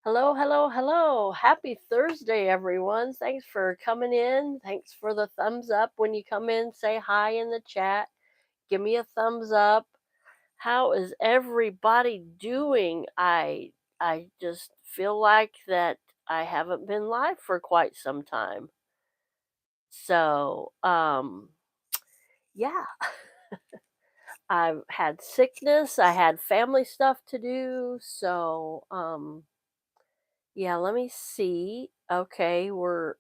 Hello, hello, hello. Happy Thursday, everyone. Thanks for coming in. Thanks for the thumbs up when you come in. Say hi in the chat. Give me a thumbs up. How is everybody doing? I just feel like that I haven't been live for quite some time. So, yeah, I've had sickness, I had family stuff to do, so yeah, let me see. Okay, we're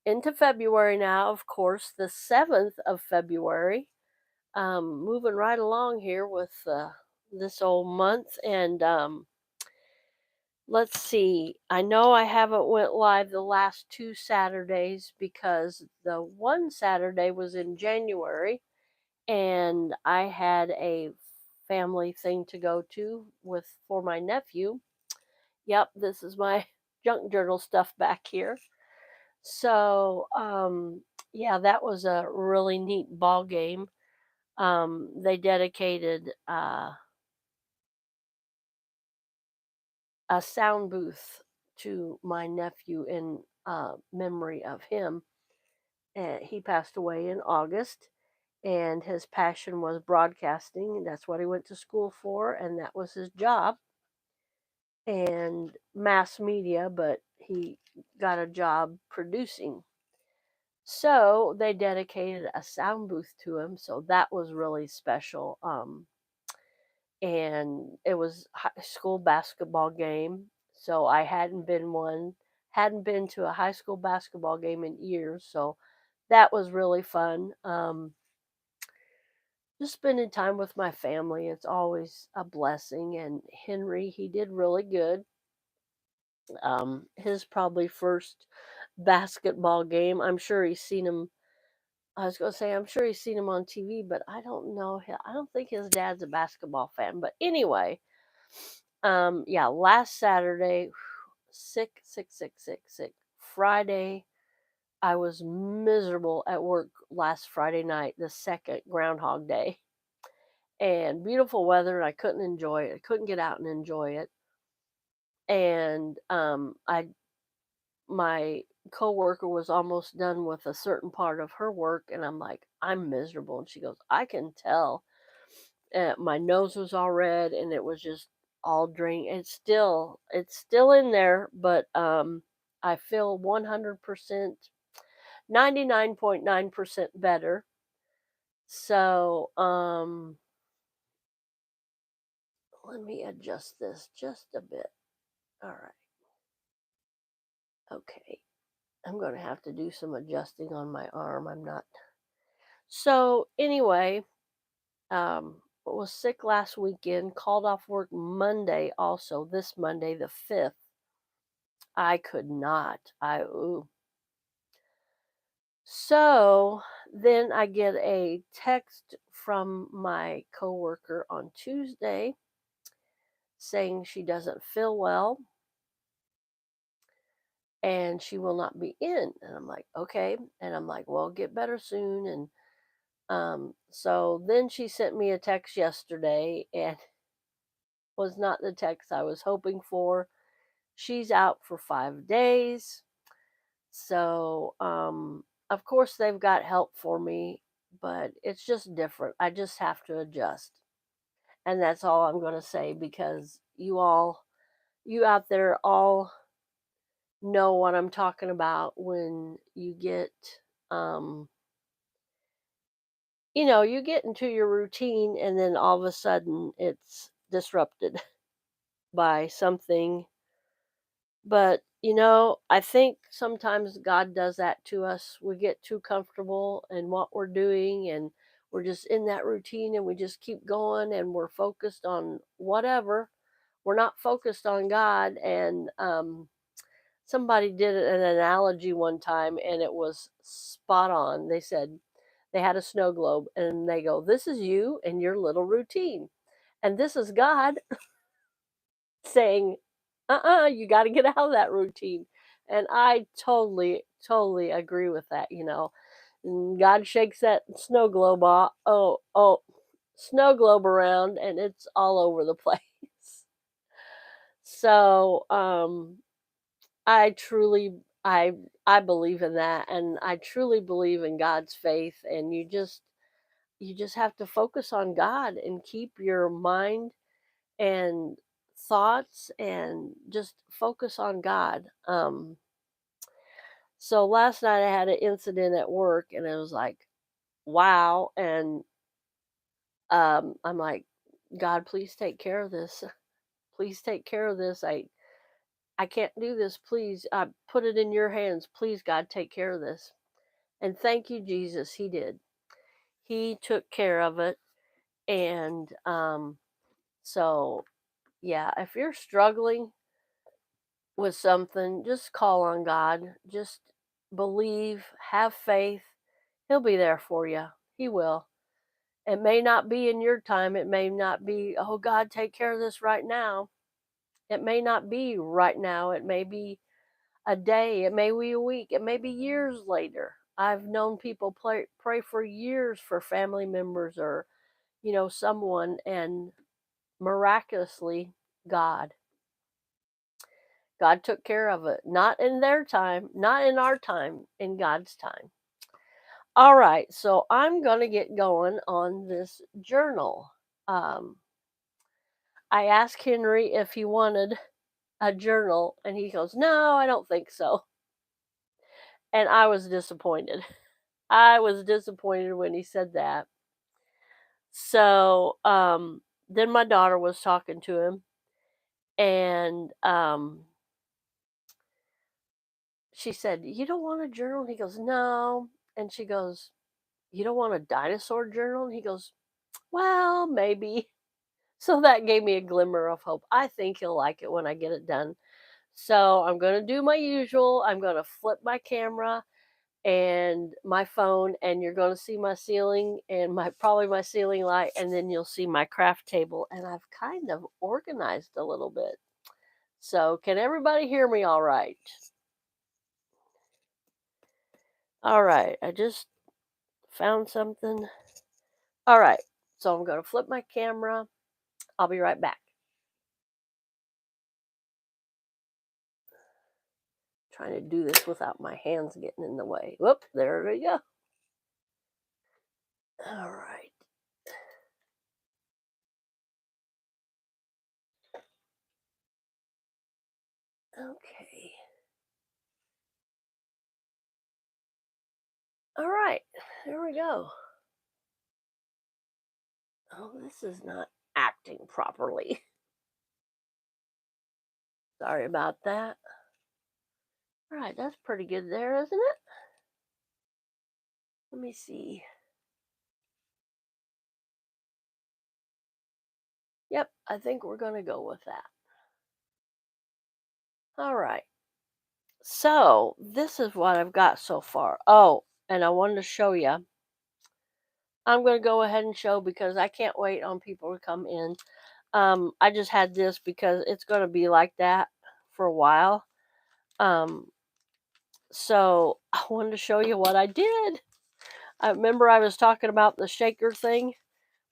into February now, of course, the 7th of February. Moving right along here with this old month. And let's see. I know I haven't went live the last two Saturdays because the one Saturday was in January and I had a family thing to go to with for my nephew. Yep, this is my junk journal stuff back here. So, yeah, that was a really neat ball game. They dedicated a sound booth to my nephew in memory of him. He passed away in August, and his passion was broadcasting. That's what he went to school for, and that was his job, and mass media, but he got a job producing. So they dedicated a sound booth to him, so that was really special. And it was high school basketball game, so I hadn't been to a high school basketball game in years, so that was really fun. Just spending time with my family, it's always a blessing. And Henry, he did really good. His probably first basketball game. I'm sure he's seen him I was gonna say, I'm sure he's seen him on TV, but I don't know. I don't think his dad's a basketball fan. But anyway, yeah, last Saturday, sick, sick, sick, sick, sick. Friday, I was miserable at work last Friday night, the second Groundhog Day, and beautiful weather, and I couldn't enjoy it. I couldn't get out and enjoy it. And my coworker was almost done with a certain part of her work, and I'm like, I'm miserable. And she goes, I can tell. My nose was all red, and it was just all drained. It's still in there, but I feel 100%, 99.9% better. So let me adjust this just a bit. All right. Okay. I'm going to have to do some adjusting on my arm. I'm not. So anyway, was sick last weekend, called off work Monday also, this Monday the 5th. I could not. Ooh. So then I get a text from my coworker on Tuesday saying she doesn't feel well and she will not be in. And I'm like, okay. And I'm like, well, get better soon. And so then she sent me a text yesterday and was not the text I was hoping for. She's out for 5 days. So, of course, they've got help for me, but it's just different. I just have to adjust. And that's all I'm going to say because you out there all know what I'm talking about when you get, um, you get into your routine and then all of a sudden it's disrupted by something. But, I think sometimes God does that to us. We get too comfortable in what we're doing and we're just in that routine and we just keep going and we're focused on whatever. We're not focused on God. And somebody did an analogy one time and it was spot on. They said they had a snow globe and they go, "This is you and your little routine. And this is God saying, you got to get out of that routine." And I totally, totally agree with that. And God shakes that snow globe off. Snow globe around, and it's all over the place. So, I truly I I believe in that, and I truly believe in God's faith, and you just have to focus on God and keep your mind and thoughts and just focus on God. So last night I had an incident at work and it was like, wow. And I'm like, God, please take care of this. Please take care of this. I can't do this. Please, I put it in your hands. Please, God, take care of this. And thank you, Jesus. He did. He took care of it. And so, yeah, if you're struggling with something, just call on God. Just believe, have faith. He'll be there for you. He will. It may not be in your time. It may not be, oh, God, take care of this right now. It may not be right now. It may be a day. It may be a week. It may be years later. I've known people pray for years for family members or, someone, and miraculously, God. God took care of it. Not in their time, not in our time, in God's time. All right, so I'm going to get going on this journal. Um, I asked Henry if he wanted a journal, and he goes, "No, I don't think so." And I was disappointed. I was disappointed when he said that. So then my daughter was talking to him, and she said, "You don't want a journal?" And he goes, "No." And she goes, "You don't want a dinosaur journal?" And he goes, "Well, maybe." So that gave me a glimmer of hope. I think he'll like it when I get it done. So I'm going to do my usual. I'm going to flip my camera and my phone, and you're going to see my ceiling and probably my ceiling light, and then you'll see my craft table. And I've kind of organized a little bit. So can everybody hear me all right? All right. I just found something. All right. So I'm going to flip my camera. I'll be right back. Trying to do this without my hands getting in the way. Whoop, there we go. All right. Okay. All right. There we go. Oh, this is not acting properly. Sorry about that. All right, that's pretty good there, isn't it? Let me see. Yep, I think we're going to go with that. All right. So, this is what I've got so far. Oh, and I wanted to show you. I'm going to go ahead and show because I can't wait on people to come in. I just had this because it's going to be like that for a while. Um, so I wanted to show you what I did. I remember I was talking about the shaker thing.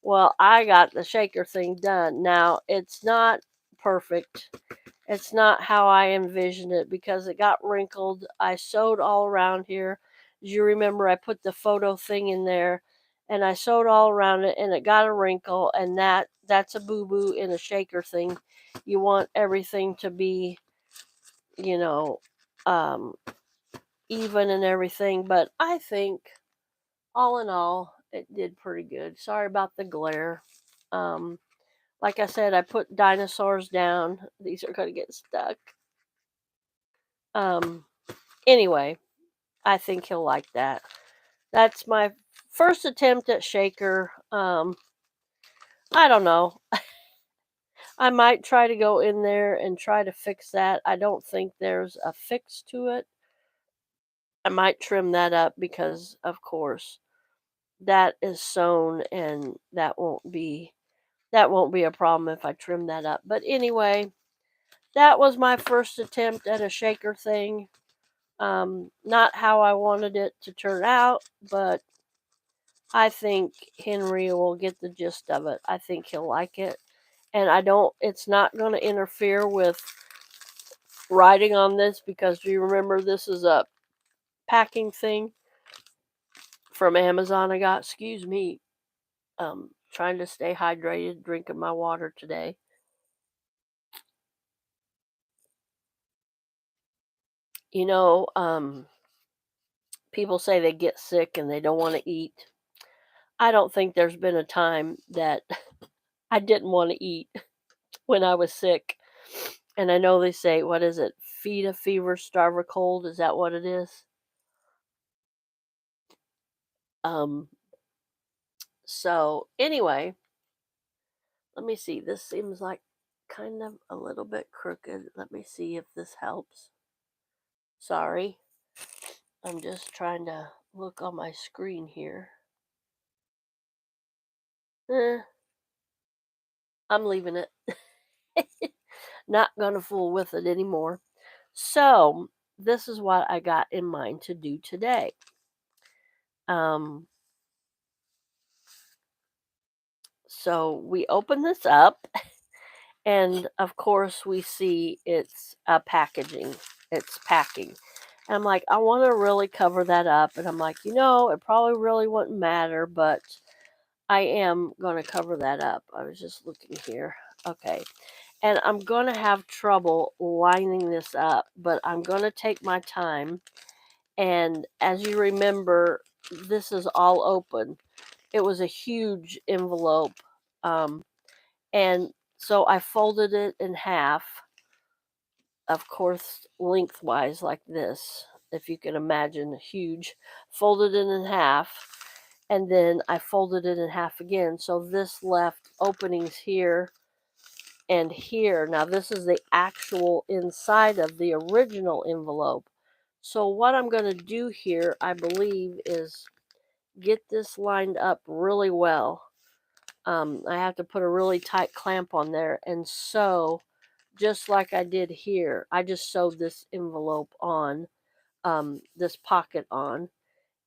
Well, I got the shaker thing done. Now, it's not perfect. It's not how I envisioned it because it got wrinkled. I sewed all around here. As you remember, I put the photo thing in there and I sewed all around it and it got a wrinkle, and that's a boo-boo in a shaker thing. You want everything to be, you know, um, even and everything, but I think all in all, it did pretty good. Sorry about the glare. Um, like I said, I put dinosaurs down. These are going to get stuck. Um, anyway, I think he'll like that. That's my first attempt at shaker. I don't know. I might try to go in there and try to fix that. I don't think there's a fix to it. I might trim that up because, of course, that is sewn and that won't be a problem if I trim that up. But anyway, that was my first attempt at a shaker thing. Not how I wanted it to turn out, but I think Henry will get the gist of it. I think he'll like it. And it's not going to interfere with writing on this because do you remember this is a packing thing from Amazon I got? Excuse me. Trying to stay hydrated, drinking my water today. You know, people say they get sick and they don't want to eat. I don't think there's been a time that I didn't want to eat when I was sick. And I know they say, what is it? Feed a fever, starve a cold. Is that what it is? Um, so anyway, let me see. This seems like kind of a little bit crooked. Let me see if this helps. Sorry. I'm just trying to look on my screen here. Eh, I'm leaving it. Not gonna fool with it anymore. So, this is what I got in mind to do today. Um, so we open this up, and of course, we see it's packaging, it's packing. And I'm like, I want to really cover that up. And I'm like, it probably really wouldn't matter, but I am going to cover that up. I was just looking here. Okay. And I'm going to have trouble lining this up, but I'm going to take my time. And as you remember, this is all open. It was a huge envelope. Um, and so I folded it in half, of course, lengthwise like this, if you can imagine, huge. Folded it in half. And then I folded it in half again. So this left openings here and here. Now, this is the actual inside of the original envelope. So what I'm going to do here, I believe, is get this lined up really well. I have to put a really tight clamp on there and sew just like I did here. I just sewed this envelope on, this pocket on,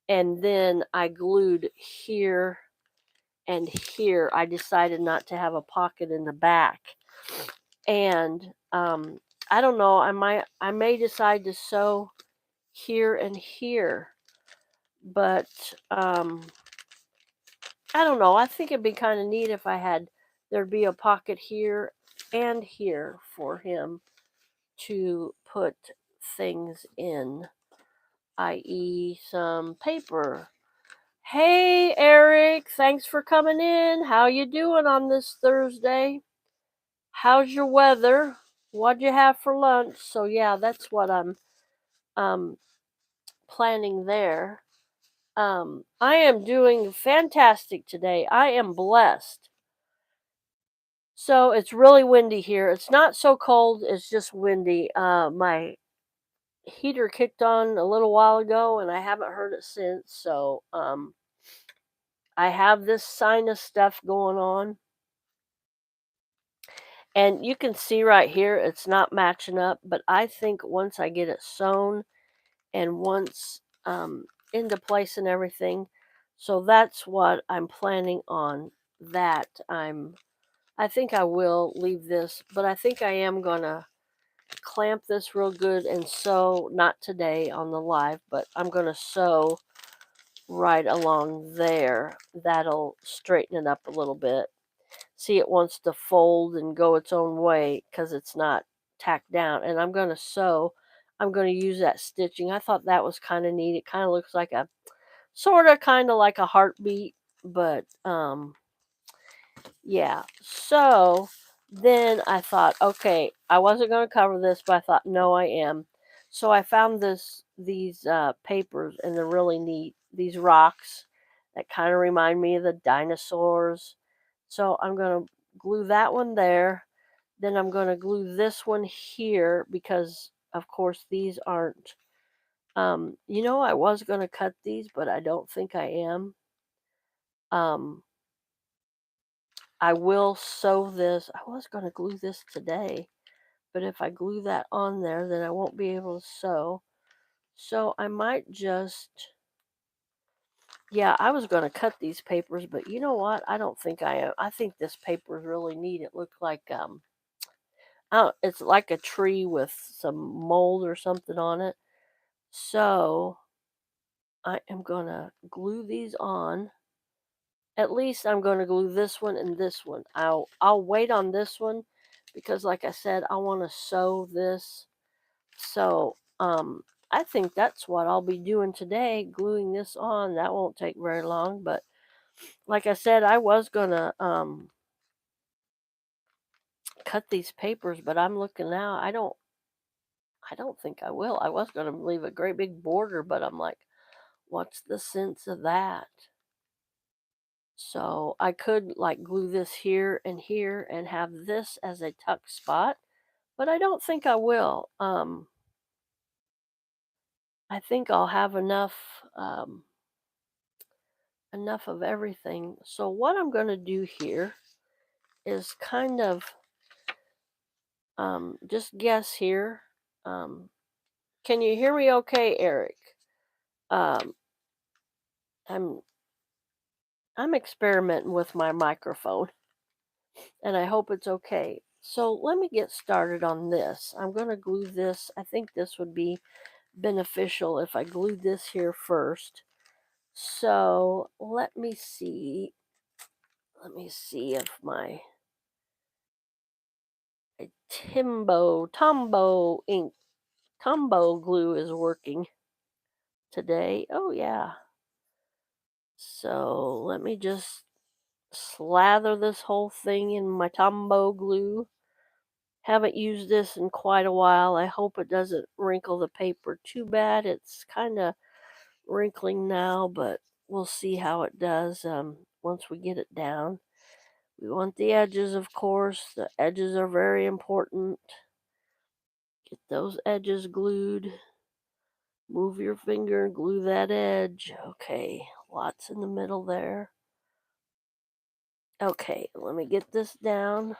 and then I glued here and here. I decided not to have a pocket in the back. And I don't know, I may decide to sew here and here, but I don't know. I think it'd be kind of neat if I had there'd be a pocket here and here for him to put things in, i.e., some paper. Hey, Eric, thanks for coming in. How you doing on this Thursday? How's your weather? What'd you have for lunch? So yeah, that's what I'm um, planning there. I am doing fantastic today. I am blessed. So it's really windy here. It's not so cold. It's just windy. My heater kicked on a little while ago, and I haven't heard it since. So I have this sinus stuff going on. And you can see right here, it's not matching up, but I think once I get it sewn and once into place and everything, so that's what I'm planning on. That I think I will leave this, but I think I am gonna clamp this real good and sew, not today on the live, but I'm gonna sew right along there. That'll straighten it up a little bit. See, it wants to fold and go its own way because it's not tacked down. And I'm going to sew. I'm going to use that stitching. I thought that was kind of neat. It kind of looks like a sort of kind of like a heartbeat, but yeah. So then I thought, okay, I wasn't going to cover this, but I thought, no, I am. So I found these papers, and they're really neat. These rocks that kind of remind me of the dinosaurs. So I'm going to glue that one there. Then I'm going to glue this one here because, of course, these aren't. I was going to cut these, but I don't think I am. Um, I will sew this. I was going to glue this today, but if I glue that on there, then I won't be able to sew. So I might just, yeah, I was going to cut these papers, but you know what? I don't think I am. I think this paper is really neat. It looks like Oh, it's like a tree with some mold or something on it. So I am gonna glue these on. At least I'm gonna glue this one and this one. I'll wait on this one because like I said, I want to sew this. So I think that's what I'll be doing today, gluing this on. That won't take very long, but like I said, I was gonna cut these papers, but I'm looking now. I don't think I will. I was gonna leave a great big border, but I'm like, what's the sense of that? So I could like glue this here and have this as a tuck spot, but I don't think I will. I think I'll have enough of everything. So what I'm going to do here is kind of just guess here. Um, can you hear me okay, Eric? Um, I'm I'm experimenting with my microphone, and I hope it's okay. So let me get started on this. I'm going to glue this. I think this would be beneficial if I glued this here first. So let me see. Let me see if my Tombow glue is working today. Oh yeah. So let me just slather this whole thing in my Tombow glue. Haven't used this in quite a while. I hope it doesn't wrinkle the paper too bad. It's kind of wrinkling now, but we'll see how it does once we get it down. We want the edges, of course. The edges are very important. Get those edges glued. Move your finger and glue that edge. Okay, lots in the middle there. Okay, let me get this down.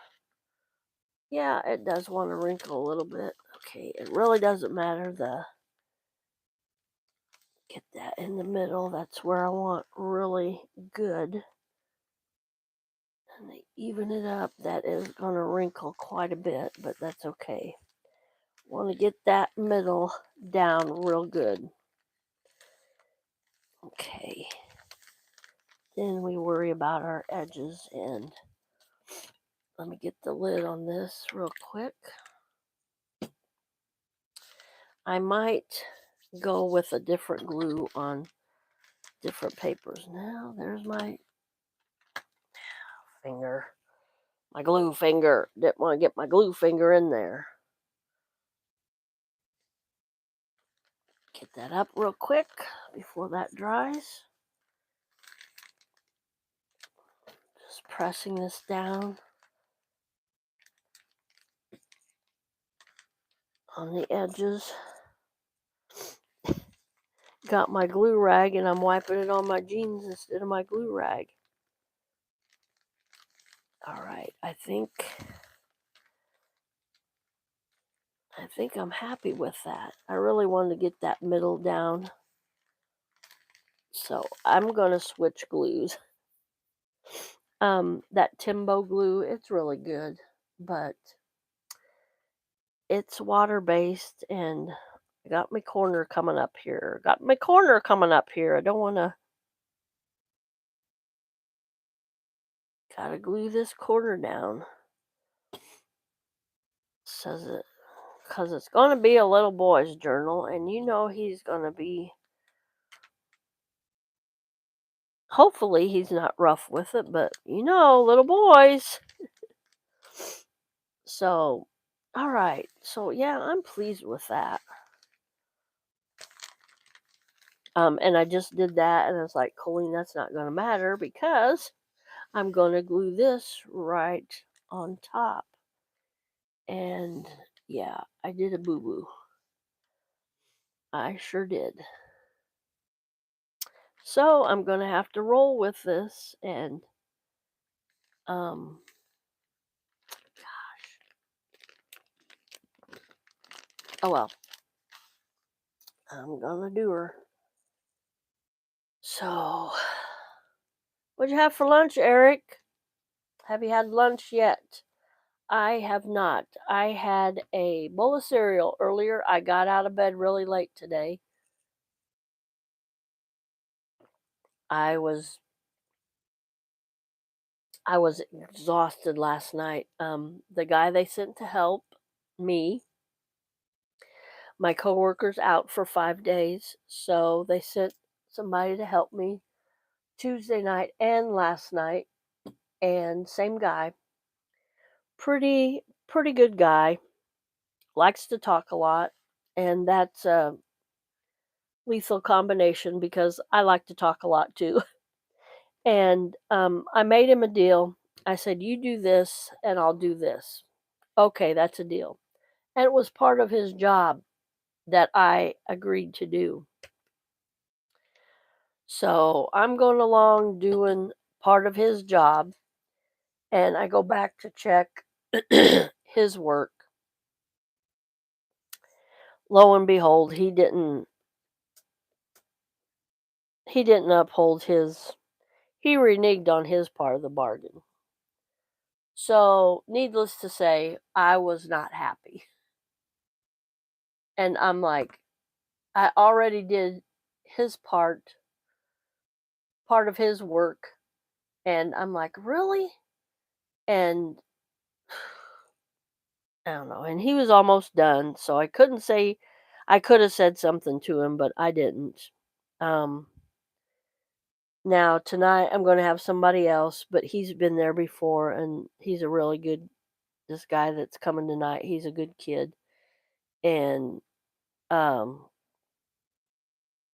Yeah, it does want to wrinkle a little bit. Okay, it really doesn't matter. Get that in the middle. That's where I want really good. And they even it up. That is going to wrinkle quite a bit, but that's okay. Want to get that middle down real good. Okay. Then we worry about our edges, and let me get the lid on this real quick. I might go with a different glue on different papers. Now there's my finger. My glue finger. Didn't want to get my glue finger in there. Get that up real quick before that dries. Just pressing this down on the edges. Got my glue rag and I'm wiping it on my jeans instead of my glue rag. All right, I think I'm happy with that. I really wanted to get that middle down. So I'm going to switch glues. That Timbo glue, it's really good, but it's water based and I got my corner coming up here. I don't want to, gotta glue this corner down. Says it, because it's going to be a little boy's journal, and you know he's going to be, hopefully he's not rough with it, but you know, little boys. So, all right. So, yeah, I'm pleased with that. And I just did that, and I was like, Colleen, that's not going to matter because I'm going to glue this right on top. And yeah, I did a boo boo. I sure did. So I'm going to have to roll with this and, um, oh well, I'm going to do her. So, what'd you have for lunch, Eric? Have you had lunch yet? I have not. I had a bowl of cereal earlier. I got out of bed really late today. I was I was exhausted last night. The guy they sent to help me, my coworker's out for 5 days, so they sent somebody to help me Tuesday night and last night, and same guy, pretty good guy, likes to talk a lot, and that's a lethal combination because I like to talk a lot too. And I made him a deal. I said, "You do this, and I'll do this." Okay, that's a deal. And it was part of his job that I agreed to do. So I'm going along doing part of his job, and I go back to check his work. Lo and behold, he didn't uphold his he reneged on his part of the bargain. So, needless to say, I was not happy. And I'm like, I already did his part of his work, and I'm like, "Really?" And I don't know, and he was almost done, so I could have said something to him, but I didn't. Um Now tonight I'm going to have somebody else, but he's been there before and he's a really good this guy that's coming tonight, he's a good kid. And um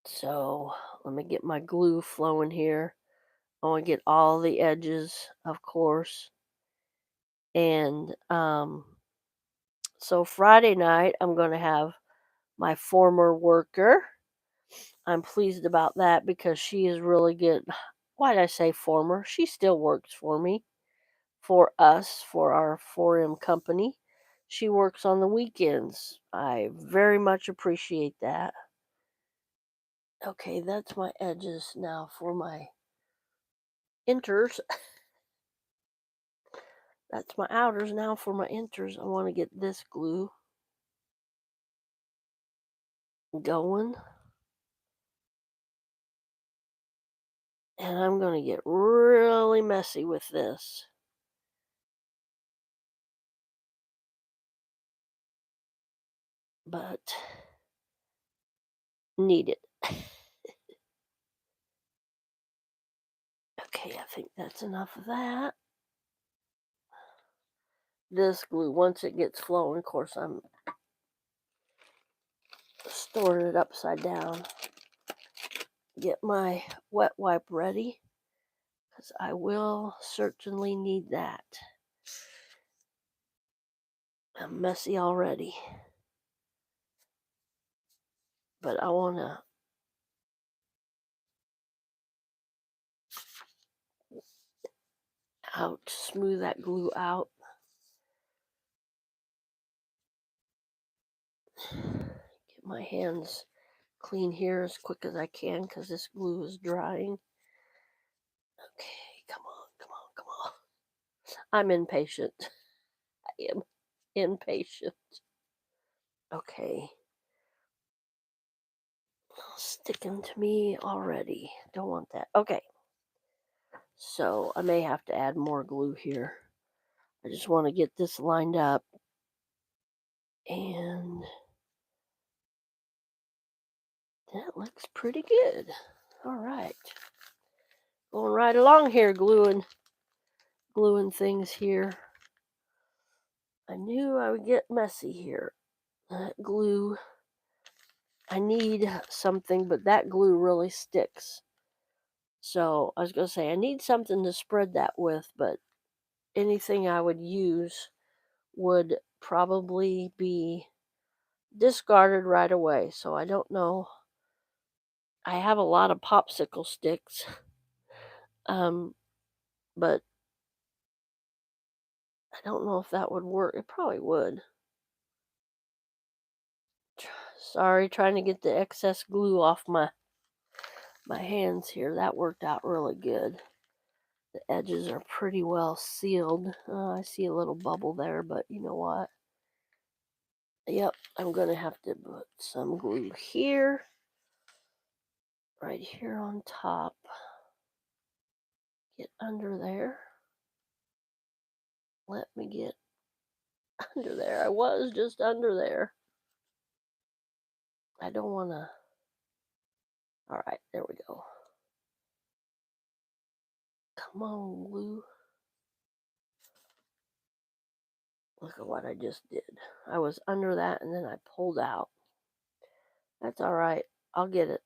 so let me get my glue flowing here. I want to get all the edges, of course. And so Friday night I'm going to have my former worker. I'm pleased about that because she is really good. Why did I say former? She still works for me, for us, for our 4M company. She works on the weekends. I very much appreciate that. Okay, that's my edges now for my inters. That's my outers now for my inters. I want to get this glue going. And I'm going to get really messy with this. But need it. Okay, I think that's enough of that. This glue, once it gets flowing, of course, I'm storing it upside down. Get my wet wipe ready because I will certainly need that. I'm messy already, but I want to smooth that glue out. Get my hands clean here as quick as I can because this glue is drying. Okay, come on, come on, come on. I'm impatient. I am impatient. Okay. Sticking to me already. Don't want that. Okay. So I may have to add more glue here. I just want to get this lined up. And that looks pretty good. All right. Going right along here, gluing things here. I knew I would get messy here. That glue, I need something, but that glue really sticks. So I was going to say, I need something to spread that with, but anything I would use would probably be discarded right away. So I don't know. I have a lot of popsicle sticks, um, but I don't know if that would work. It probably would. Sorry, trying to get the excess glue off my hands here. That worked out really good. The edges are pretty well sealed. I see a little bubble there, but you know what? Yep, I'm going to have to put some glue here, right here on top. Get under there. Let me get under there. I was just under there. I don't want to. All right, there we go. Come on, glue. Look at what I just did. I was under that and then I pulled out. That's all right. I'll get it.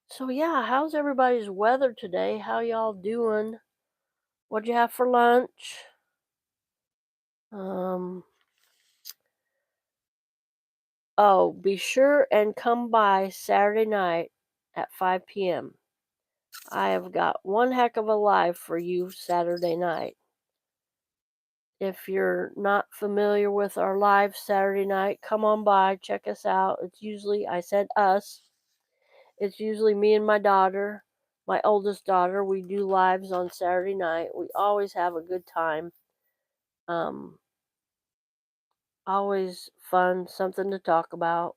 So yeah, how's everybody's weather today? How y'all doing? What'd you have for lunch? Um oh, be sure and come by Saturday night at 5 p.m. I have got one heck of a live for you Saturday night. If you're not familiar with our live Saturday night, come on by, check us out. It's usually, I said us, it's usually me and my daughter, my oldest daughter. We do lives on Saturday night. We always have a good time. Um, Always fun, something to talk about.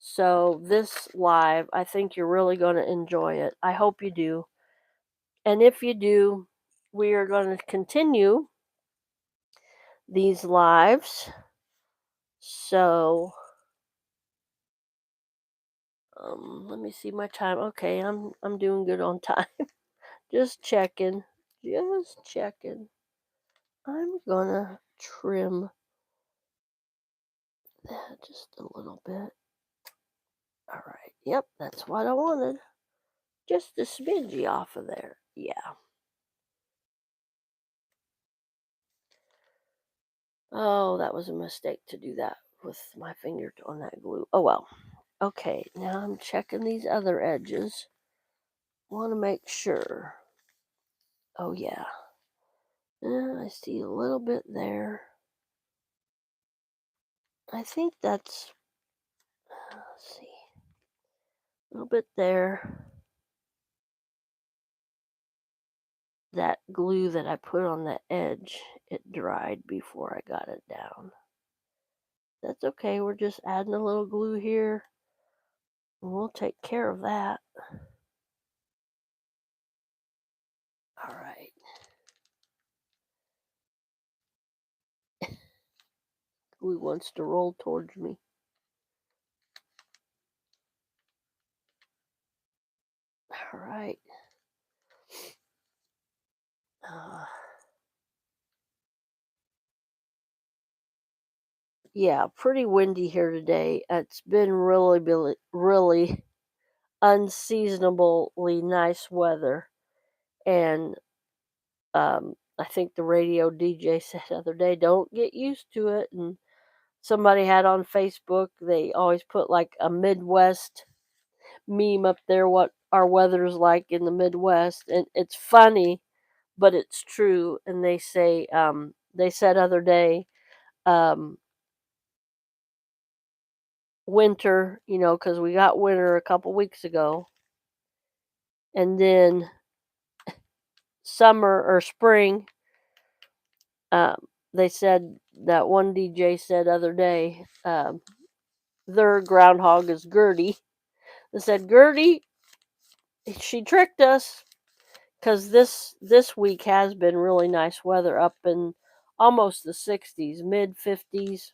So, this live, I think you're really going to enjoy it. I hope you do. And if you do, we are going to continue these lives. So, let me see my time. Okay, I'm doing good on time. Just checking. Just checking. I'm gonna trim that just a little bit. All right. Yep, that's what I wanted. Just a smidgy off of there. Yeah. Oh, that was a mistake to do that with my finger on that glue. Oh well. Okay, now I'm checking these other edges. Want to make sure. Oh yeah. I see a little bit there. I think that's. Let's see. A little bit there. That glue that I put on the edge, it dried before I got it down. That's okay. We're just adding a little glue here, and we'll take care of that. All right. Glue wants to roll towards me. All right. Uh, yeah, pretty windy here today. It's been really unseasonably nice weather, and I think the radio DJ said the other day, "Don't get used to it." And somebody had on Facebook, they always put like a Midwest meme up there, what our weather's like in the Midwest, and it's funny, but it's true. And they said other day, um, winter, because we got winter a couple weeks ago, and then summer or spring. They said that one DJ said other day, their groundhog is Gertie. They said Gertie, she tricked us, because this week has been really nice weather, up in almost the 60s, mid 50s.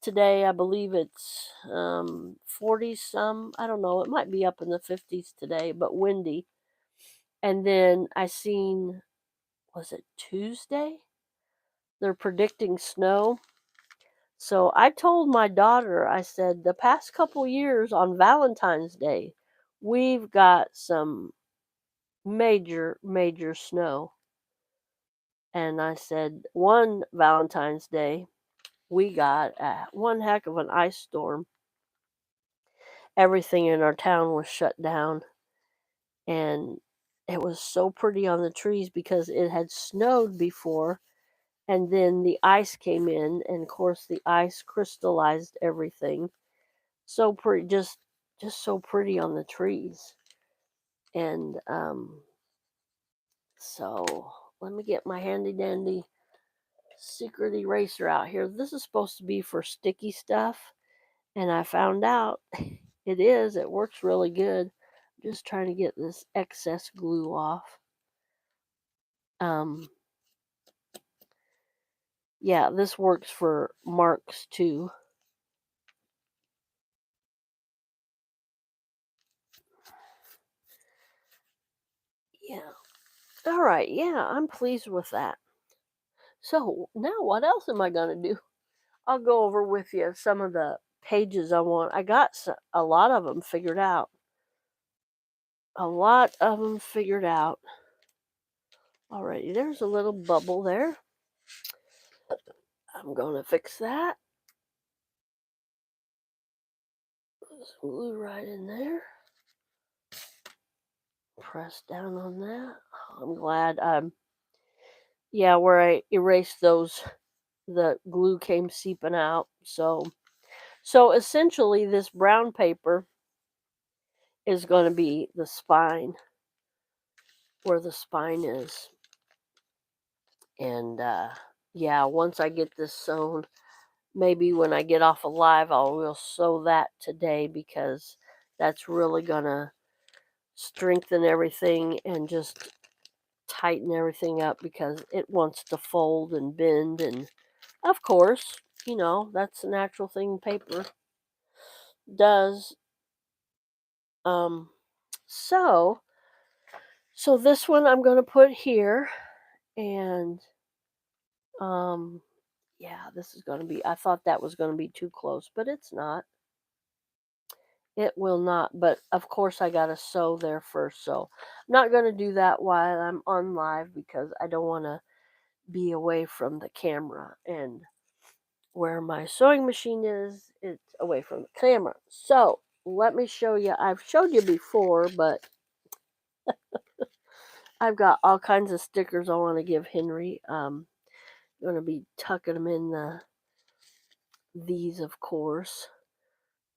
Today I believe it's 40 some. I don't know. It might be up in the 50s today, but windy. And then I seen, was it Tuesday? They're predicting snow. So I told my daughter, I said, the past couple years on Valentine's Day, we've got some major snow. And I said, one Valentine's Day, we got one heck of an ice storm. Everything in our town was shut down. And it was so pretty on the trees because it had snowed before. And then the ice came in. And of course, the ice crystallized everything. So pretty, just so pretty on the trees. And So let me get my handy dandy secret eraser out here. This is supposed to be for sticky stuff, and I found out it is. It works really good. I'm just trying to get this excess glue off. Um, yeah, this works for marks too. Yeah. All right. Yeah, I'm pleased with that. So now what else am I going to do? I'll go over with you some of the pages I want. I got a lot of them figured out. A lot of them figured out. Alrighty, there's a little bubble there. I'm going to fix that. Some glue right in there. Press down on that. I'm glad. Yeah, where I erased those, the glue came seeping out. So essentially, this brown paper is going to be the spine, where the spine is. And yeah, once I get this sewn, maybe when I get off of live, I will sew that today because that's really going to strengthen everything and just tighten everything up because it wants to fold and bend. And of course, that's the natural thing paper does. Um, so, so this one I'm going to put here, and yeah, this is going to be. I thought that was going to be too close, but it's not. It will not. But of course, I got to sew there first. So I'm not going to do that while I'm on live because I don't want to be away from the camera, and where my sewing machine is, it's away from the camera. So let me show you. I've showed you before, but I've got all kinds of stickers I want to give Henry. I'm going to be tucking them in these, of course,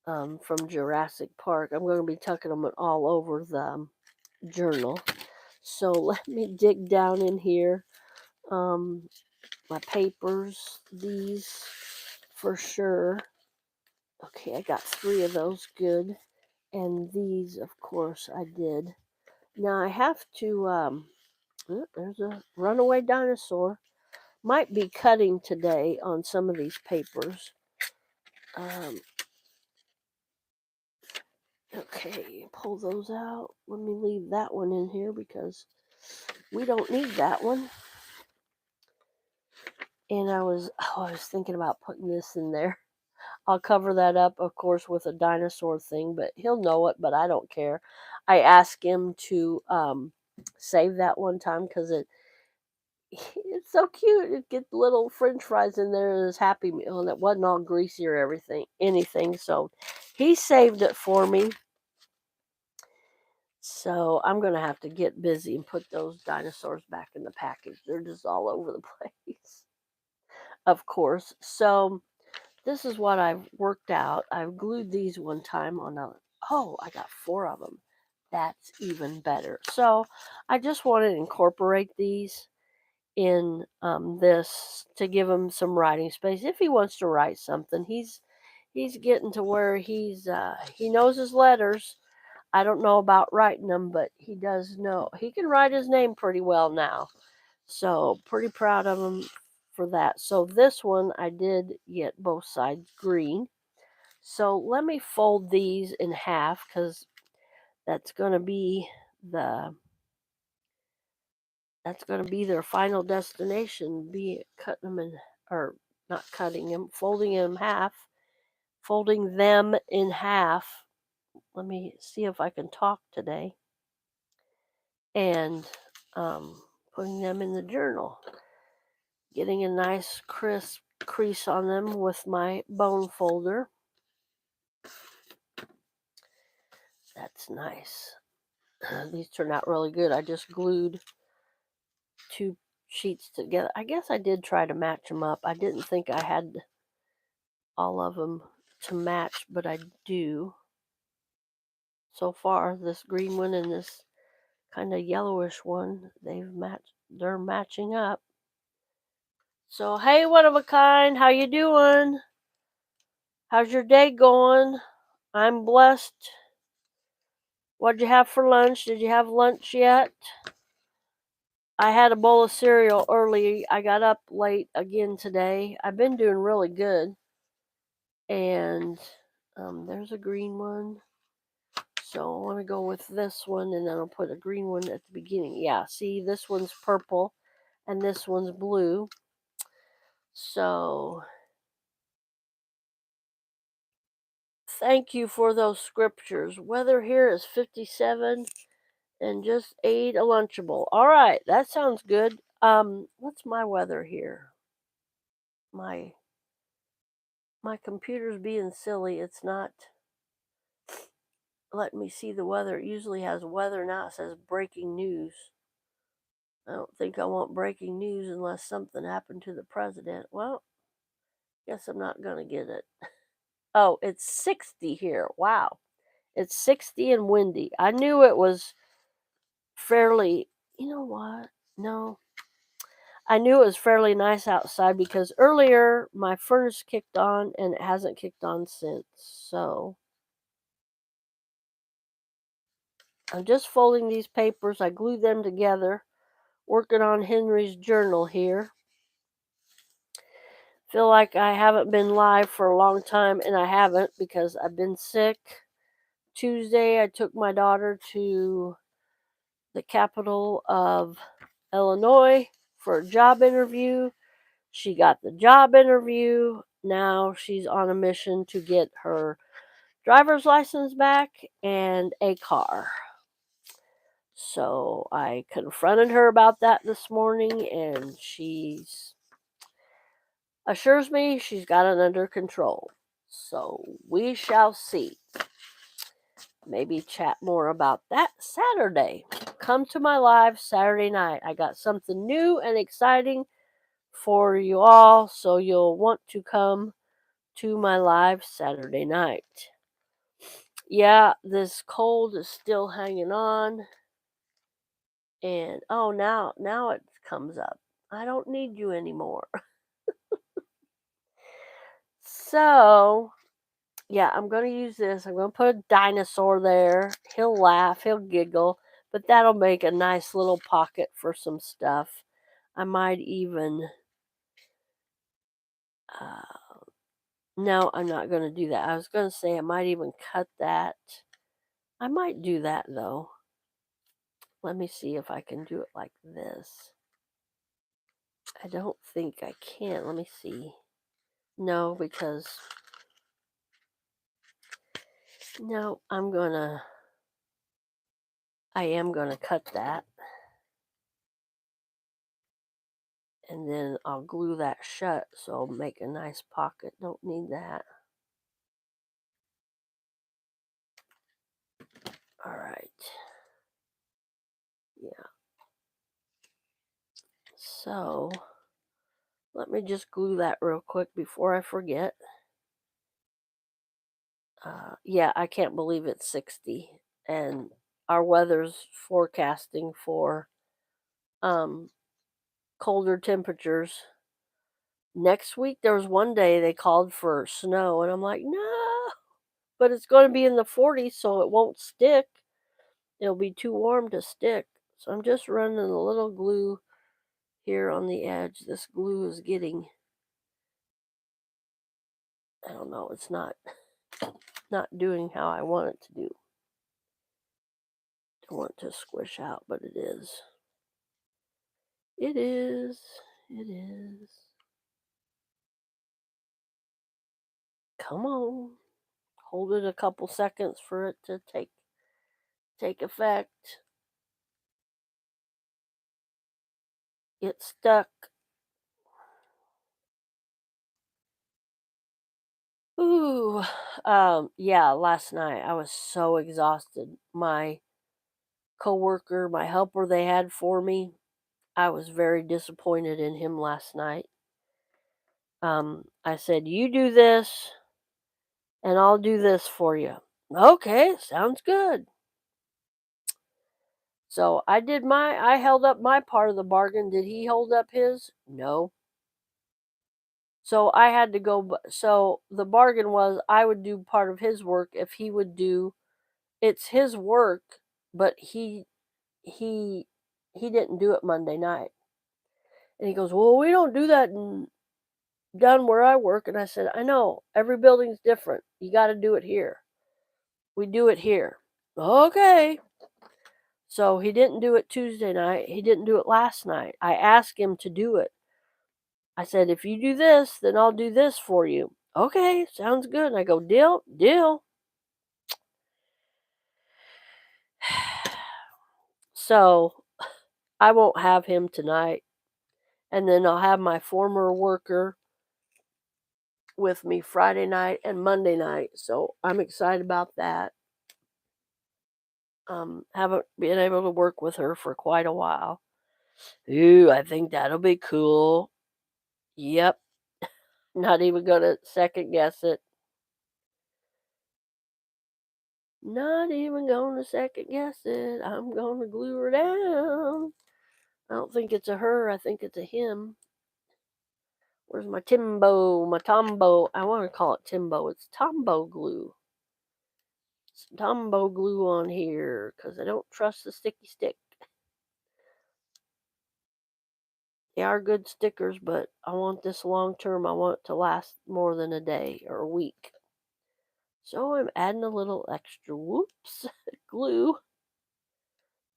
from Jurassic Park. I'm going to be tucking them all over the journal. So let me dig down in here. My papers, these for sure. Okay, I got 3 of those. Good. And these, of course, I did. Now I have to, there's a runaway dinosaur. Might be cutting today on some of these papers. Okay, pull those out. Let me leave that one in here because we don't need that one. And I was thinking about putting this in there. I'll cover that up, of course, with a dinosaur thing, but he'll know it, but I don't care. I asked him to save that one time because it's so cute. It gets little French fries in there in his Happy Meal, and it wasn't all greasy or anything. So he saved it for me. So I'm gonna have to get busy and put those dinosaurs back in the package. They're just all over the place, of course. So this is what I've worked out. I've glued these one time on I got 4 of them. That's even better. So I just want to incorporate these in this to give him some writing space. If he wants to write something, he's getting to where he knows his letters. I don't know about writing them, but he does know. He can write his name pretty well now. So pretty proud of him for that. So this one I did get both sides green. So let me fold these in half because that's going to be the their final destination. Be cutting them in, or not cutting them, folding them in half. Let me see if I can talk today. And putting them in the journal. Getting a nice crisp crease on them with my bone folder. That's nice. These turned out really good. I just glued 2 sheets together. I guess I did try to match them up. I didn't think I had all of them to match, but I do. So far, this green one and this kind of yellowish one. They're matching up. So, hey, one of a kind, how you doing? How's your day going? I'm blessed. What'd you have for lunch? Did you have lunch yet? I had a bowl of cereal early. I got up late again today. I've been doing really good. And there's a green one. So I want to go with this one, and then I'll put a green one at the beginning. Yeah, see, this one's purple and this one's blue. So thank you for those scriptures. Weather here is 57 and just ate a Lunchable. All right, that sounds good. What's my weather here? My my computer's being silly. It's not letting me see the weather. It usually has weather, now it says breaking news. I don't think I want breaking news unless something happened to the president. Well, guess I'm not going to get it. Oh, it's 60 here. Wow. It's 60 and windy. I knew it was fairly, you know what? No. I knew it was fairly nice outside because earlier my furnace kicked on and it hasn't kicked on since. So I'm just folding these papers. I glued them together, working on Henry's journal here. Feel like I haven't been live for a long time, and I haven't because I've been sick. Tuesday, I took my daughter to the capital of Illinois for a job interview. She got the job interview. Now she's on a mission to get her driver's license back and a car. So I confronted her about that this morning, and she's assures me she's got it under control. So we shall see. Maybe chat more about that Saturday. Come to my live Saturday night. I got something new and exciting for you all, so you'll want to come to my live Saturday night. Yeah, this cold is still hanging on. And oh, now it comes up. I don't need you anymore. So, yeah, I'm going to use this. I'm going to put a dinosaur there. He'll laugh, he'll giggle, but that'll make a nice little pocket for some stuff. I might even, no, I'm not going to do that. I was going to say I might even cut that. I might do that though. Let me see if I can do it like this. I don't think I can. Let me see. No, because, no, I am going to cut that. And then I'll glue that shut so I'll make a nice pocket. Don't need that. All right. Yeah. So let me just glue that real quick before I forget. Yeah, I can't believe it's 60. And our weather's forecasting for um, colder temperatures. Next week, there was one day they called for snow, and I'm like, no, but it's going to be in the 40s, so it won't stick. It'll be too warm to stick. So I'm just running a little glue here on the edge. This glue is getting, I don't know, it's not doing how I want it to do. I want it to squish out, but it is. It is. It is. Come on. Hold it a couple seconds for it to take effect. Get stuck. Ooh. Yeah, last night I was so exhausted. My coworker, my helper they had for me, I was very disappointed in him last night. I said, "You do this, and I'll do this for you." Okay, sounds good. So I held up my part of the bargain. Did he hold up his? No. So I had to go. So the bargain was I would do part of his work if he would do. It's his work, but he he didn't do it Monday night. And he goes, "Well, we don't do that down where I work." And I said, "I know. Every building's different. You got to do it here. We do it here." Okay. So he didn't do it Tuesday night. He didn't do it last night. I asked him to do it. I said, "If you do this, then I'll do this for you." Okay, sounds good. And I go, "Deal, deal." So I won't have him tonight. And then I'll have my former worker with me Friday night and Monday night. So I'm excited about that. Haven't been able to work with her for quite a while. Ooh, I think that'll be cool. Yep. Not even gonna second guess it. Not even gonna second guess it. I'm gonna glue her down. I don't think it's a her, I think it's a him. Where's my Timbo? My Tombo. I want to call it Timbo. It's Tombo glue. Some Tombo glue on here because I don't trust the sticky stick. They are good stickers, but I want this long term. I want it to last more than a day or a week. So I'm adding a little extra whoops glue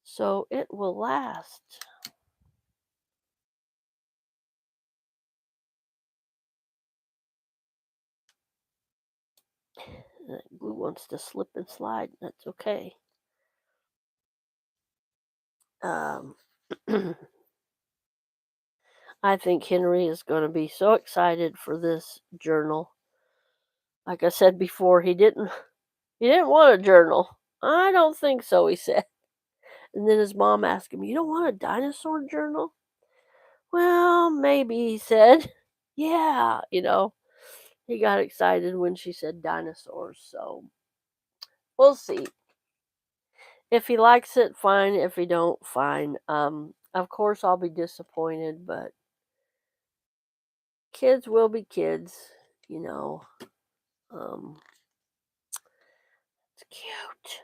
so it will last. That glue wants to slip and slide. That's okay. Um, I think Henry is going to be so excited for this journal. Like I said before, he didn't want a journal. I don't think so, he said. And then his mom asked him, "You don't want a dinosaur journal?" Well, maybe, he said. Yeah, he got excited when she said dinosaurs. So we'll see. If he likes it, fine. If he don't, fine. Of course I'll be disappointed, but kids will be kids, you know. Um, it's cute.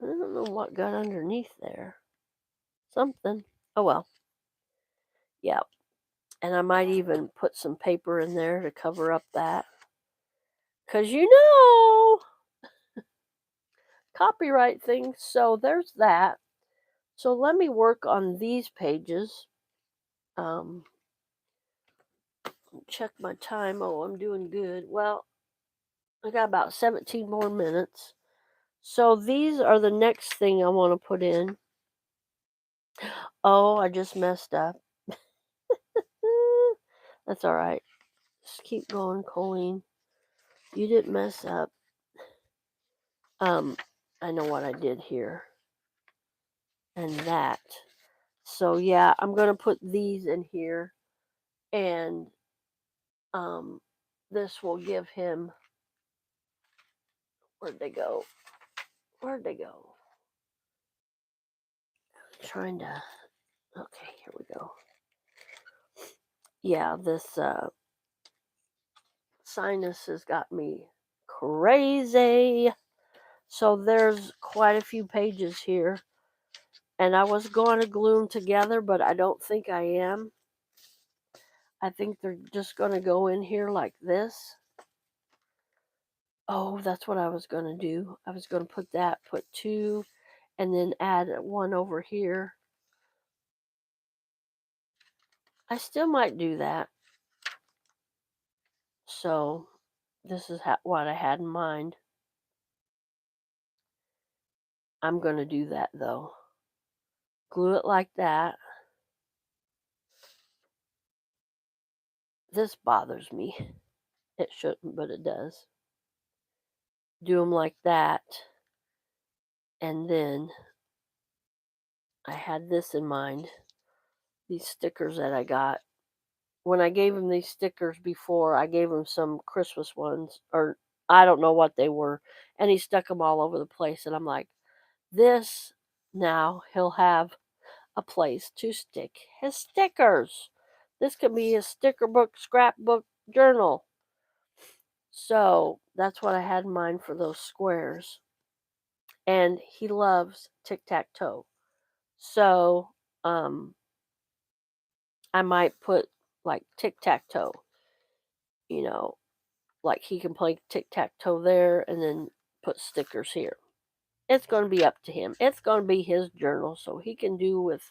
I don't know what got underneath there. Something. Oh well. Yeah. And I might even put some paper in there to cover up that. Because copyright things. So there's that. So let me work on these pages. Um, check my time. Oh, I'm doing good. Well, I got about 17 more minutes. So these are the next thing I want to put in. Oh, I just messed up. That's all right. Just keep going, Colleen. You didn't mess up. Um, I know what I did here. And that. So yeah, I'm gonna put these in here, and um, this will give him. Where'd they go? Where'd they go? Trying to. Okay, here we go. Yeah, this sinus has got me crazy. So there's quite a few pages here, and I was going to glue them together, but I don't think I am. I think they're just going to go in here like this. Oh, that's what I was going to do. I was going to put two, and then add one over here. I still might do that. So this is what I had in mind. I'm going to do that though. Glue it like that. This bothers me. It shouldn't, but it does. Do them like that. And then I had this in mind. These stickers that I got. When I gave him these stickers before, I gave him some Christmas ones, or I don't know what they were. And he stuck them all over the place. And I'm like, This now he'll have a place to stick his stickers. This could be his sticker book, scrapbook, journal. So that's what I had in mind for those squares. And he loves tic tac toe. So um, I might put like tic tac toe, you know, like he can play tic tac toe there and then put stickers here. It's going to be up to him. It's going to be his journal, so he can do with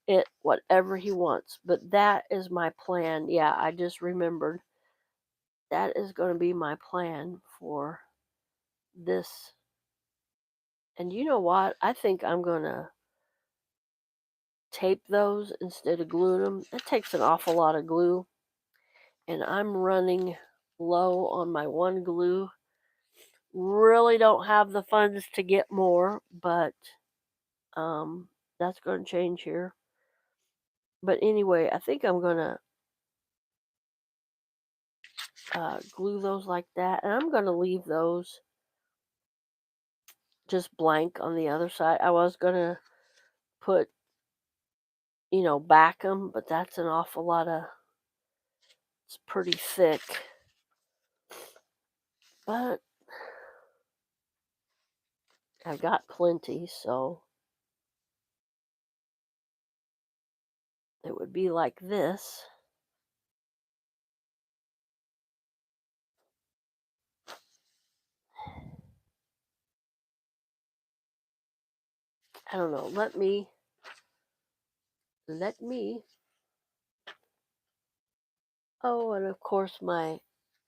it whatever he wants. But that is my plan. Yeah, I just remembered that is going to be my plan for this. And you know what? I think I'm going to tape those instead of gluing them. It takes an awful lot of glue, and I'm running low on my one glue. Really don't have the funds to get more, but um, that's going to change here. But anyway, I think I'm going to glue those like that, and I'm going to leave those just blank on the other side. I was going to put, back them, but that's an awful lot of, it's pretty thick. But I've got plenty, so it would be like this. I don't know. Let me. Oh, and of course my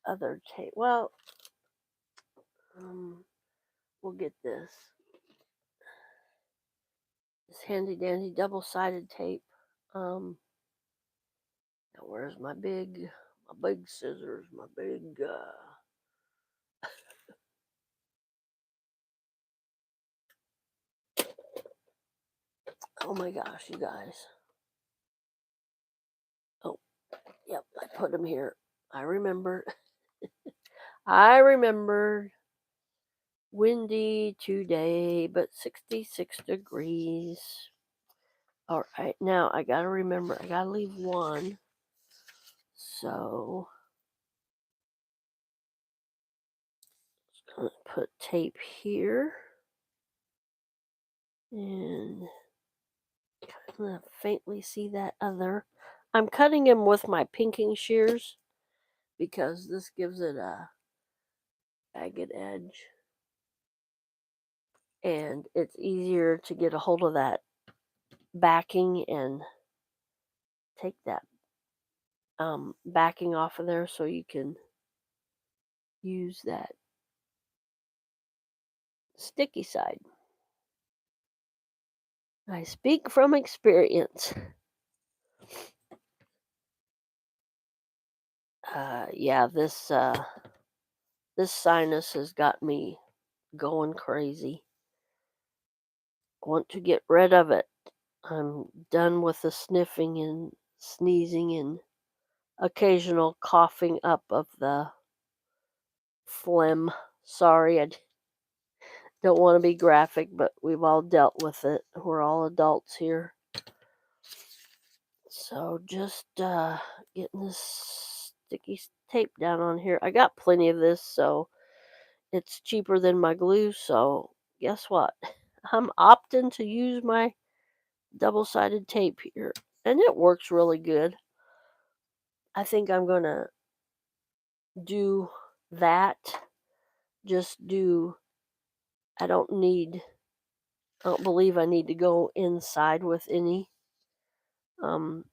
other tape. Well, we'll get this handy dandy double-sided tape. Now where's my big scissors, my big oh my gosh, you guys. Oh, yep, I put them here. I remember. I remembered. Windy today, but 66 degrees. All right, now I gotta remember, I gotta leave one. So, I'm gonna put tape here. And I'm gonna faintly see that other. I'm cutting him with my pinking shears because this gives it a jagged edge. And it's easier to get a hold of that backing and take that backing off of there so you can use that sticky side. I speak from experience. Yeah, this sinus has got me going crazy. Want to get rid of it. I'm done with the sniffing and sneezing and occasional coughing up of the phlegm. Sorry, I don't want to be graphic, but we've all dealt with it. We're all adults here. So just getting this sticky tape down on here. I got plenty of this, so it's cheaper than my glue. So guess what? I'm opting to use my double-sided tape here, and it works really good. I think I'm gonna do that. Just do. I don't need. I don't believe I need to go inside with any. Um,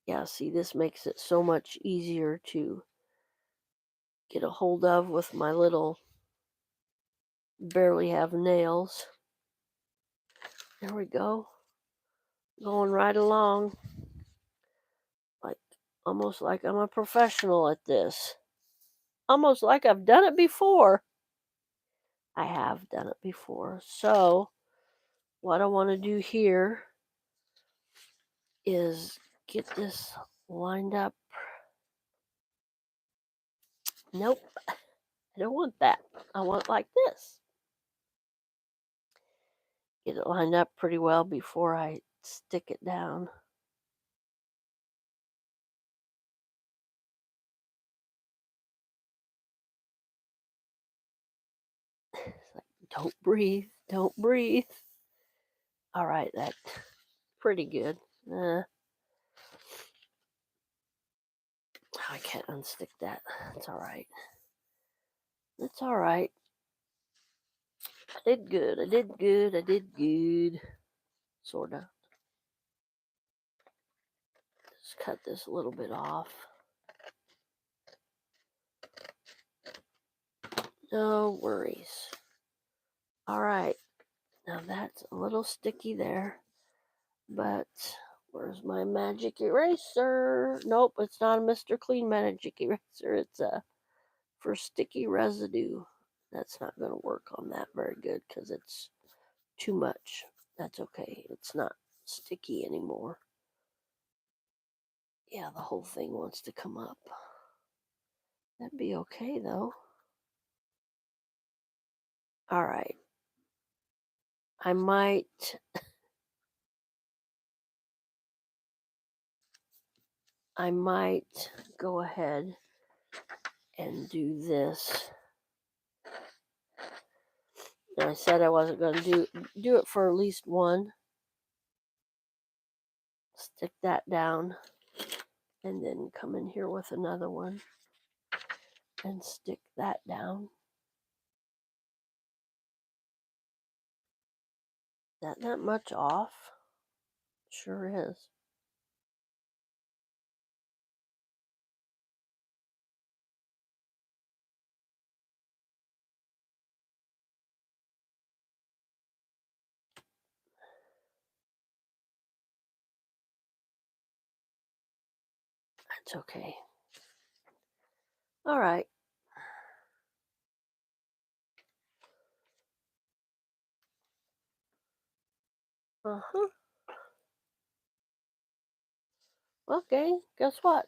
yeah. See, this makes it so much easier to get a hold of with my little barely have nails. There we go. Going right along. Like almost like I'm a professional at this. Almost like I've done it before. I have done it before. So, what I want to do here is get this lined up. Nope, I don't want that. I want it like this. Get it lined up pretty well before I stick it down. It's like, don't breathe, don't breathe. All right, that's pretty good. I can't unstick that. It's all right. It's all right. I did good. I did good. I did good. Sorta. Just cut this a little bit off. No worries. All right. Now that's a little sticky there, but where's my magic eraser? Nope, it's not a Mr. Clean magic eraser. It's a for sticky residue. That's not going to work on that very good because it's too much. That's okay. It's not sticky anymore. Yeah, the whole thing wants to come up. That'd be okay though. All right. I might go ahead and do this. And I said I wasn't going to do it for at least one. Stick that down and then come in here with another one and stick that down. Not that much off. Sure is. That's okay. All right. Uh-huh. Okay, guess what?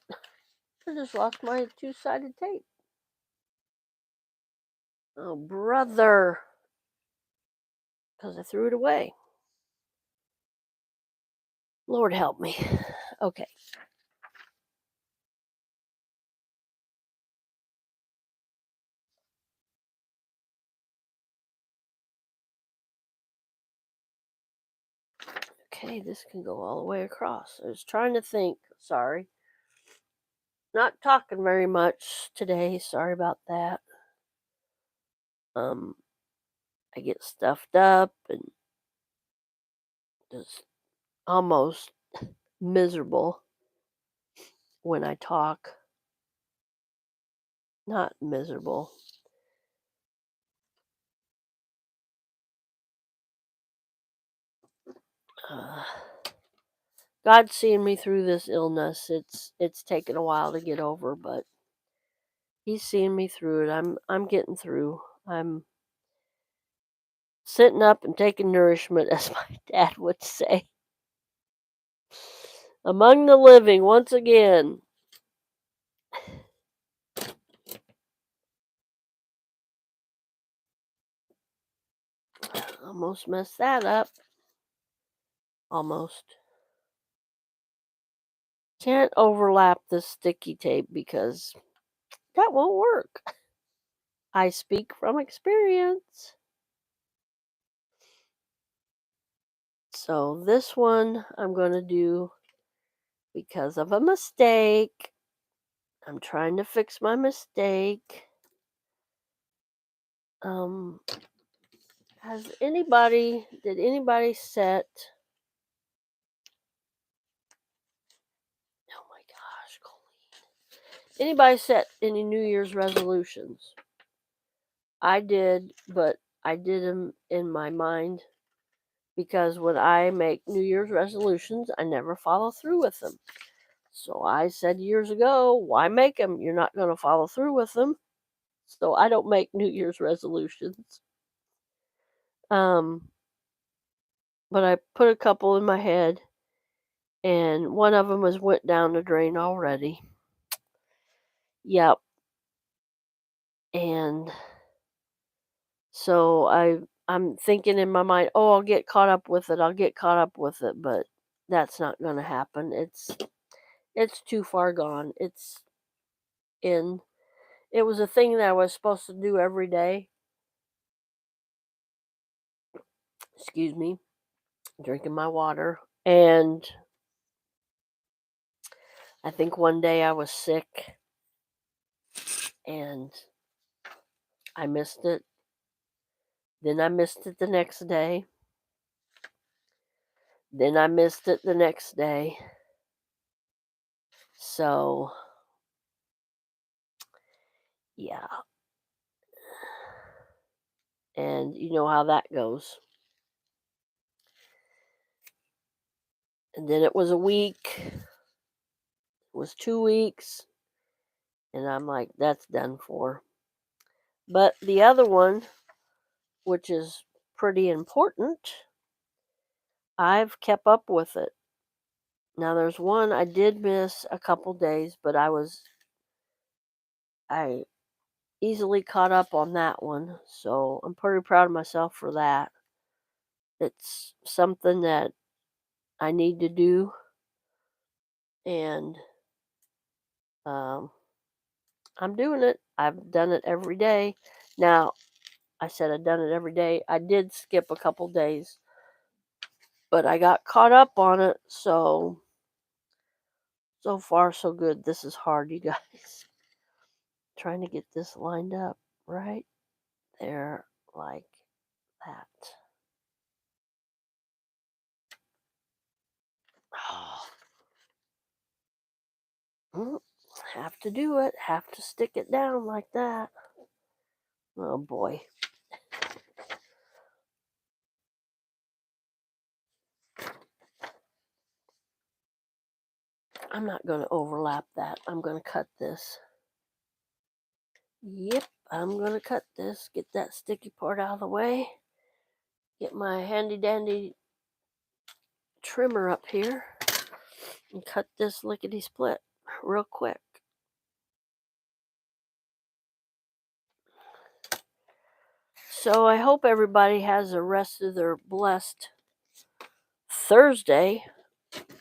I just lost my two-sided tape. Oh, brother. Because I threw it away. Lord help me. Okay. Okay, this can go all the way across. I was trying to think. Sorry. Not talking very much today. Sorry about that. Um, I get stuffed up and just almost miserable when I talk. Not miserable. Uh, God's seeing me through this illness. It's taken a while to get over, but He's seeing me through it. I'm getting through. I'm sitting up and taking nourishment, as my dad would say. Among the living once again. Almost messed that up. Almost. Can't overlap the sticky tape because that won't work. I speak from experience. So this one I'm going to do because of a mistake. I'm trying to fix my mistake. Um, did anybody set, oh my gosh, Colleen. Anybody set any New Year's resolutions? I did, but I did them in my mind because when I make New Year's resolutions, I never follow through with them. So I said years ago, why make them? You're not going to follow through with them. So I don't make New Year's resolutions. Um, but I put a couple in my head, and one of them has went down the drain already. Yep. And so I'm thinking in my mind, "Oh, I'll get caught up with it. I'll get caught up with it," but that's not going to happen. It's too far gone. It's in. It was a thing that I was supposed to do every day. Excuse me, drinking my water. And I think one day I was sick and I missed it. Then I missed it the next day. Then I missed it the next day. So, yeah. And you know how that goes. And then it was a week, it was 2 weeks, and I'm like, that's done for. But the other one, which is pretty important, I've kept up with it. Now there's one I did miss a couple days, but I easily caught up on that one. So I'm pretty proud of myself for that. It's something that I need to do, and um, I'm doing it. I've done it every day. Now, I said I'd done it every day. I did skip a couple days, but I got caught up on it. So far so good. This is hard, you guys. Trying to get this lined up right there like that. Oh, have to do it. Have to stick it down like that. Oh boy. I'm not going to overlap that. I'm going to cut this. Yep, I'm going to cut this. Get that sticky part out of the way. Get my handy dandy trimmer up here and cut this lickety split real quick. So I hope everybody has the rest of their blessed Thursday.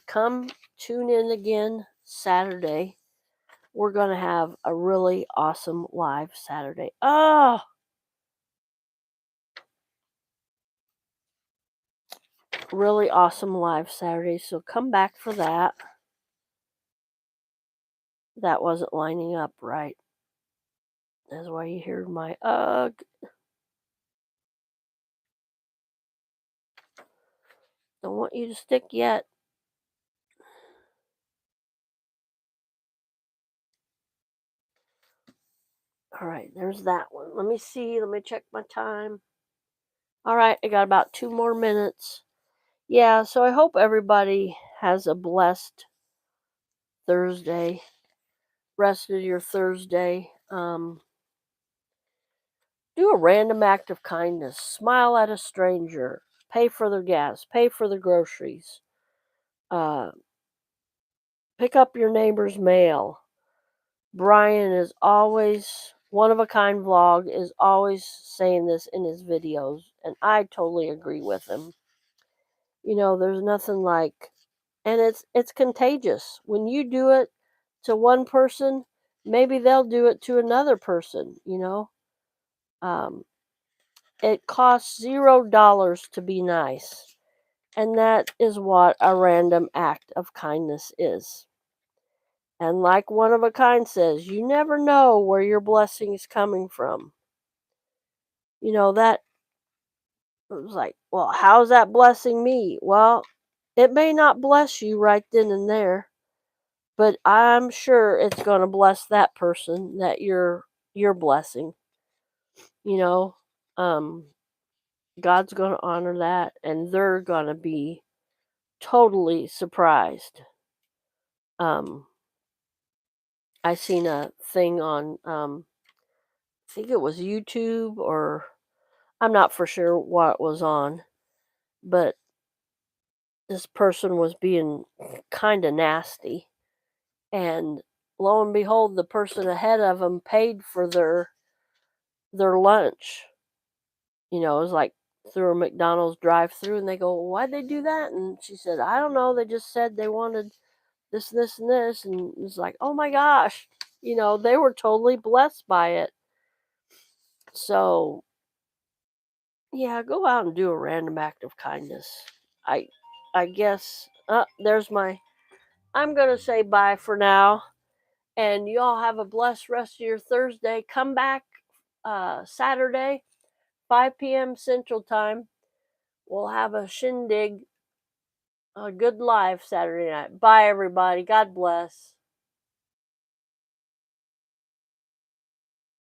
Come tune in again Saturday. We're going to have a really awesome live Saturday. Oh, really awesome live Saturday. So come back for that. That wasn't lining up right. That's why you hear my ugh. Don't want you to stick yet. All right, there's that one. Let me see. Let me check my time. All right, I got about 2 more minutes. Yeah, so I hope everybody has a blessed Thursday, rest of your Thursday. Do a random act of kindness. Smile at a stranger. Pay for their gas. Pay for their groceries. Uh, pick up your neighbor's mail. Brian is always, one of a kind vlog is always saying this in his videos, and I totally agree with him. You know, there's nothing like, and it's contagious. When you do it to one person, maybe they'll do it to another person, you know. Um, it costs $0 to be nice. And that is what a random act of kindness is. And like one of a kind says, you never know where your blessing is coming from. You know, that was like, well, how's that blessing me? Well, it may not bless you right then and there, but I'm sure it's going to bless that person that you're blessing. You know, um, God's going to honor that, and they're going to be totally surprised. I seen a thing on, I think it was YouTube, or I'm not for sure what it was on, but this person was being kind of nasty, and lo and behold, the person ahead of them paid for their lunch. You know, it was like through a McDonald's drive-through, and they go, "Well, why'd they do that?" And she said, "I don't know. They just said they wanted this, and this." And it's like, oh my gosh, they were totally blessed by it. So yeah, go out and do a random act of kindness. I I guess there's my I'm gonna say bye for now. And you all have a blessed rest of your Thursday. Come back Saturday, 5 p.m. Central Time. We'll have a shindig, a good live Saturday night. Bye, everybody. God bless.